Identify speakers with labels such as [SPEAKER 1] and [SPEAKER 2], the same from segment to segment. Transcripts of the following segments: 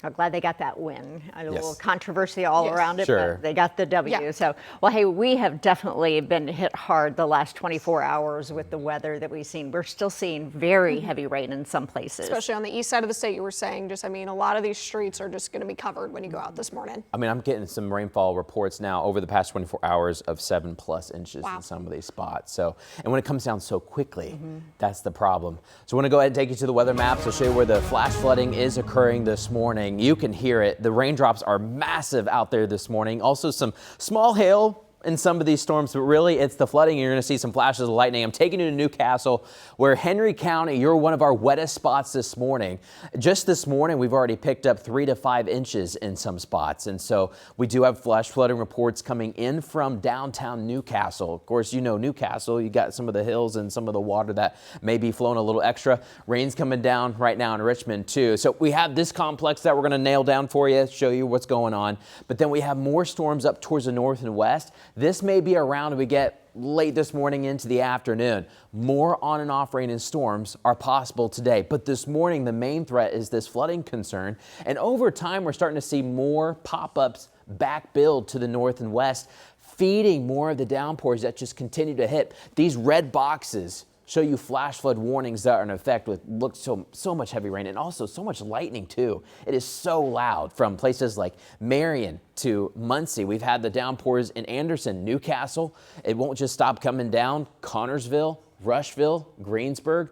[SPEAKER 1] I'm glad they got that win. A
[SPEAKER 2] Yes.
[SPEAKER 1] little controversy all
[SPEAKER 3] Yes.
[SPEAKER 1] around it,
[SPEAKER 2] Sure.
[SPEAKER 1] but they got the W.
[SPEAKER 3] Yeah.
[SPEAKER 1] So, well, hey, we have definitely been hit hard the last 24 hours with the weather that we've seen. We're still seeing very heavy rain in some places.
[SPEAKER 3] Especially on the east side of the state, you were saying, just, I mean, a lot of these streets are just going to be covered when you go out this morning.
[SPEAKER 2] I mean, I'm getting some rainfall reports now over the past 24 hours of 7+ inches
[SPEAKER 3] Wow.
[SPEAKER 2] in some of these spots. So, and when it comes down so quickly, that's the problem. So I want to go ahead and take you to the weather maps. I'll show you where the flash flooding is occurring this morning. You can hear it. The raindrops are massive out there this morning. Also some small hail in some of these storms, but really it's the flooding. You're going to see some flashes of lightning. I'm taking you to Newcastle, where Henry County, you're one of our wettest spots this morning. Just this morning, we've already picked up 3 to 5 inches in some spots. And so we do have flash flooding reports coming in from downtown Newcastle. Of course, you know Newcastle, you got some of the hills and some of the water that may be flowing a little extra. Rain's coming down right now in Richmond too. So we have this complex that we're going to nail down for you, show you what's going on. But then we have more storms up towards the north and west. This may be around we get late this morning into the afternoon. More on and off rain and storms are possible today. But this morning, the main threat is this flooding concern. And over time, we're starting to see more pop-ups back build to the north and west, feeding more of the downpours that just continue to hit. These red boxes show you flash flood warnings that are in effect with so much heavy rain and also so much lightning too. It is so loud from places like Marion to Muncie. We've had the downpours in Anderson, Newcastle. It won't just stop coming down. Connorsville, Rushville, Greensburg.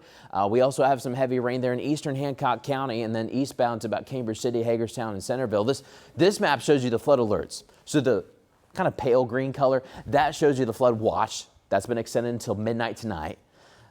[SPEAKER 2] We also have some heavy rain there in eastern Hancock County and then eastbound to about Cambridge City, Hagerstown, and Centerville. This map shows you the flood alerts. So the kind of pale green color, that shows you the flood watch. That's been extended until midnight tonight.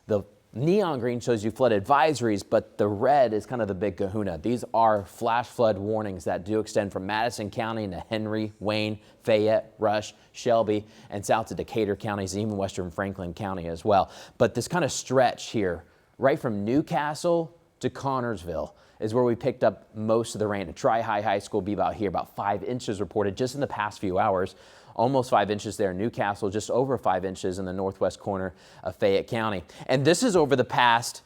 [SPEAKER 2] The neon green shows you flood advisories, but the red is kind of the big kahuna. These are flash flood warnings that do extend from Madison County into Henry, Wayne, Fayette, Rush, Shelby, and south to Decatur counties, and even western Franklin County as well. But this kind of stretch here, right from Newcastle to Connorsville, is where we picked up most of the rain. A Tri-High High School be about here, about 5 inches reported just in the past few hours. Almost 5 inches there in Newcastle, just over 5 inches in the northwest corner of Fayette County. And this is over the past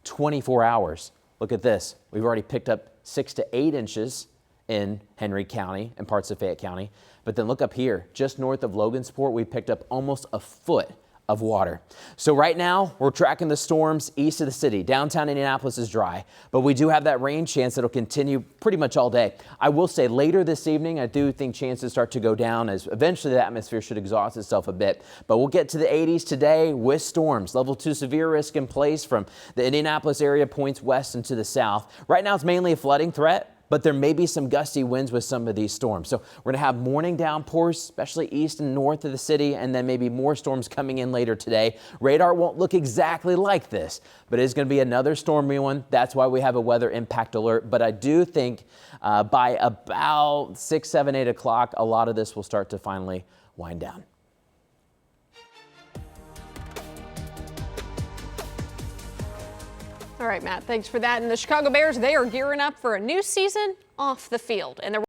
[SPEAKER 2] 24 hours. Look at this. We've already picked up 6 to 8 inches in Henry County and parts of Fayette County. But then look up here, just north of Logansport, we picked up almost a foot of water. So right now we're tracking the storms east of the city. Downtown Indianapolis is dry, but we do have that rain chance that'll continue pretty much all day. I will say later this evening, I do think chances start to go down as eventually the atmosphere should exhaust itself a bit, but we'll get to the 80s today with storms. Level 2 severe risk in place from the Indianapolis area points west and to the south. Right now it's mainly a flooding threat, but there may be some gusty winds with some of these storms. So we're going to have morning downpours, especially east and north of the city, and then maybe more storms coming in later today. Radar won't look exactly like this, but it's going to be another stormy one. That's why we have a weather impact alert. But I do think by about 6, 7, 8 o'clock, a lot of this will start to finally wind down.
[SPEAKER 3] All right, Matt, thanks for that. And the Chicago Bears, they are gearing up for a new season off the field. And